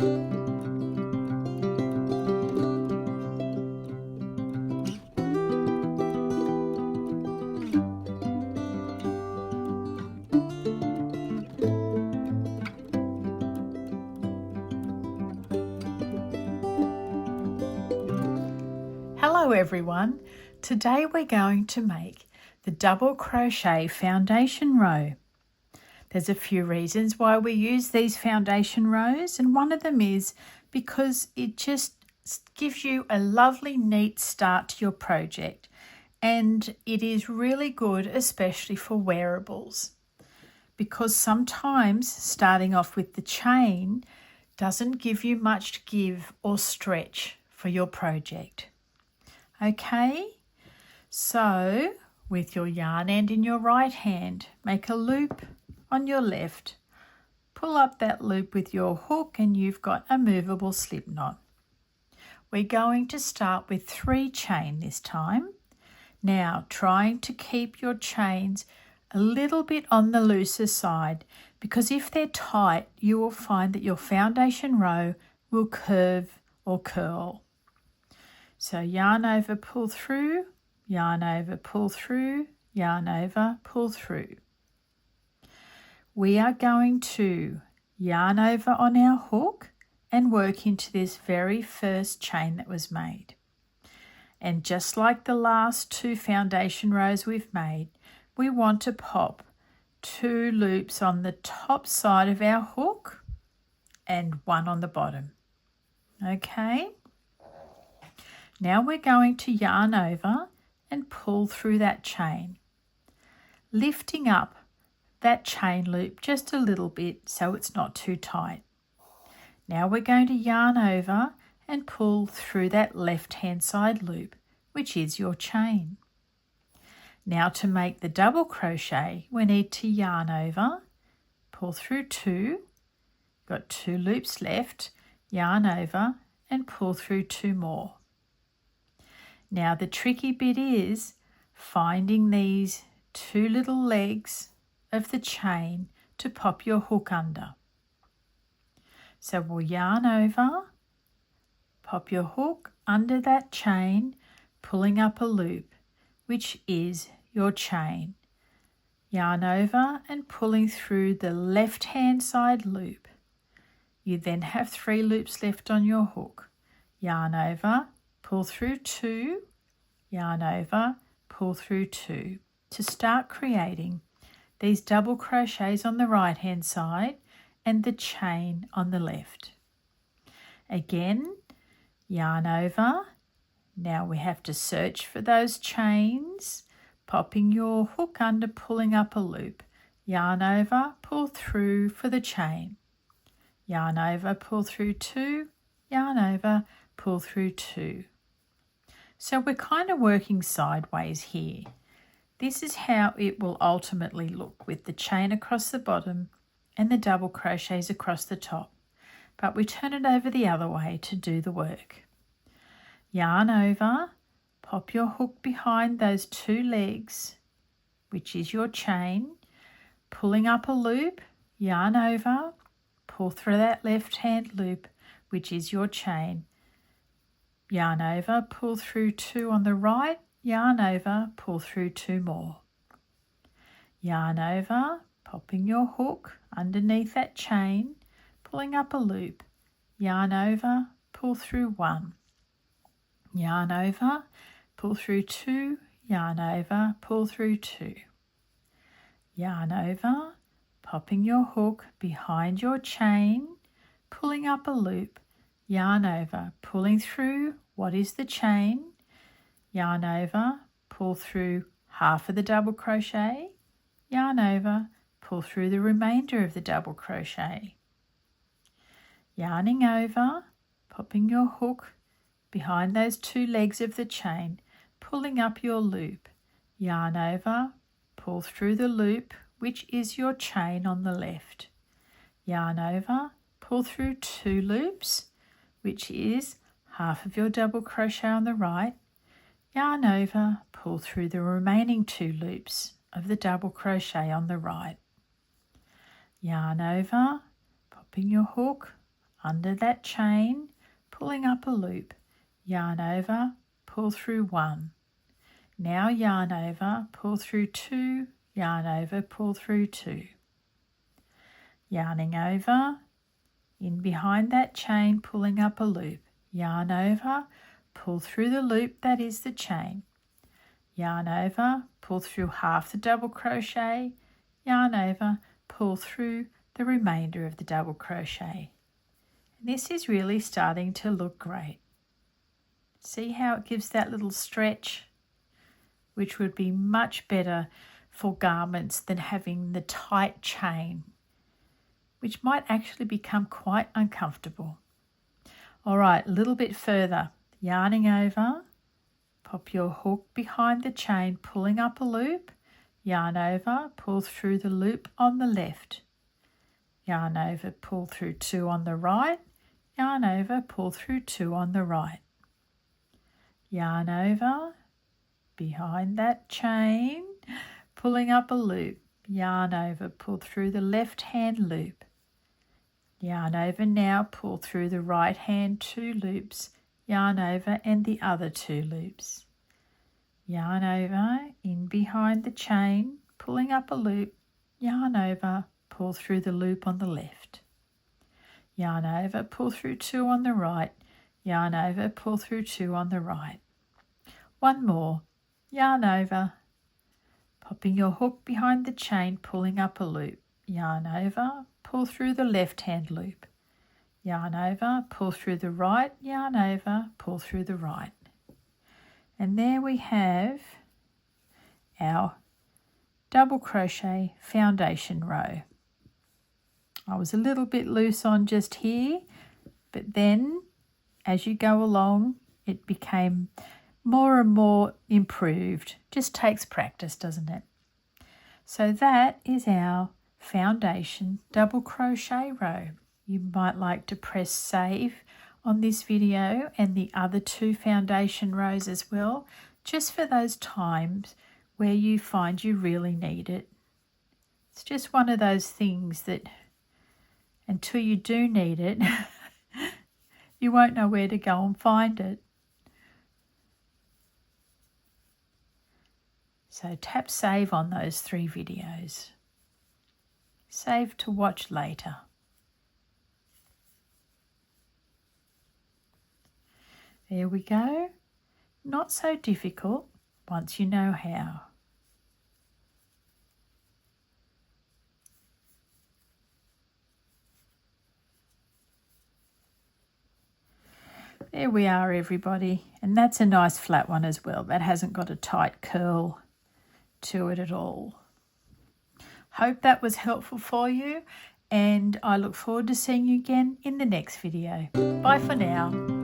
Hello everyone, today we're going to make the double crochet foundation row. There's a few reasons why we use these foundation rows, and one of them is because it just gives you a lovely neat start to your project, and it is really good especially for wearables, because sometimes starting off with the chain doesn't give you much to give or stretch for your project. Okay, so with your yarn end in your right hand, make a loop on your left, pull up that loop with your hook and you've got a movable slip knot. We're going to start with 3 chain this time. Now trying to keep your chains a little bit on the looser side, because if they're tight you will find that your foundation row will curve or curl. So yarn over, pull through, yarn over, pull through, yarn over, pull through. We are going to yarn over on our hook and work into this very first chain that was made. And just like the last 2 foundation rows we've made, we want to pop 2 loops on the top side of our hook and 1 on the bottom. Okay? Now we're going to yarn over and pull through that chain, lifting up that chain loop just a little bit so it's not too tight. Now we're going to yarn over and pull through that left hand side loop, which is your chain. Now to make the double crochet, we need to yarn over, pull through 2, got 2 loops left, yarn over and pull through 2 more. Now the tricky bit is finding these 2 little legs of the chain to pop your hook under. So we'll yarn over, pop your hook under that chain, pulling up a loop, which is your chain. Yarn over and pulling through the left hand side loop. You then have 3 loops left on your hook. Yarn over, pull through 2, yarn over, pull through 2 to start creating these double crochets on the right hand side and the chain on the left. Again, yarn over. Now we have to search for those chains, popping your hook under, pulling up a loop. Yarn over, pull through for the chain. Yarn over, pull through 2, yarn over, pull through 2. So we're kind of working sideways here. This is how it will ultimately look with the chain across the bottom and the double crochets across the top. But we turn it over the other way to do the work. Yarn over, pop your hook behind those 2 legs, which is your chain, pulling up a loop, yarn over, pull through that left hand loop, which is your chain. Yarn over, pull through 2 on the right, yarn over, pull through 2 more. Yarn over, popping your hook underneath that chain, pulling up a loop, yarn over, pull through 1. Yarn over, pull through 2, yarn over, pull through 2. Yarn over, popping your hook behind your chain, pulling up a loop, yarn over, pulling through what is the chain, yarn over, pull through half of the double crochet, yarn over, pull through the remainder of the double crochet. Yarning over, popping your hook behind those 2 legs of the chain, pulling up your loop, yarn over, pull through the loop, which is your chain on the left. Yarn over, pull through 2 loops, which is half of your double crochet on the right. Yarn over, pull through the remaining 2 loops of the double crochet on the right. Yarn over, popping your hook under that chain, pulling up a loop, yarn over, pull through 1. Now yarn over, pull through 2, yarn over, pull through 2. Yarning over, in behind that chain, pulling up a loop, yarn over, pull through the loop that is the chain. Yarn over, pull through half the double crochet, yarn over, pull through the remainder of the double crochet. This is really starting to look great. See how it gives that little stretch, which would be much better for garments than having the tight chain, which might actually become quite uncomfortable. All right, a little bit further, yarning over, pop your hook behind the chain, pulling up a loop, yarn over, pull through the loop on the left, yarn over, pull through 2 on the right, yarn over, pull through 2 on the right, yarn over, behind that chain, pulling up a loop, yarn over, pull through the left hand loop, yarn over now, pull through the right hand 2 loops, yarn over and the other 2 loops, yarn over, in behind the chain, pulling up a loop, yarn over, pull through the loop on the left, yarn over, pull through 2 on the right, yarn over, pull through 2 on the right. One more, yarn over, popping your hook behind the chain, pulling up a loop, yarn over, pull through the left hand loop, yarn over, pull through the right, yarn over, pull through the right. And there we have our double crochet foundation row. I was a little bit loose on just here, but then as you go along, it became more and more improved. Just takes practice, doesn't it? So that is our foundation double crochet row. You might like to press save on this video and the other 2 foundation rows as well, just for those times where you find you really need it. It's just one of those things that until you do need it, you won't know where to go and find it. So tap save on those 3 videos. Save to watch later. There we go. Not so difficult once you know how. There we are, everybody. And that's a nice flat one as well. That hasn't got a tight curl to it at all. Hope that was helpful for you, and I look forward to seeing you again in the next video. Bye for now.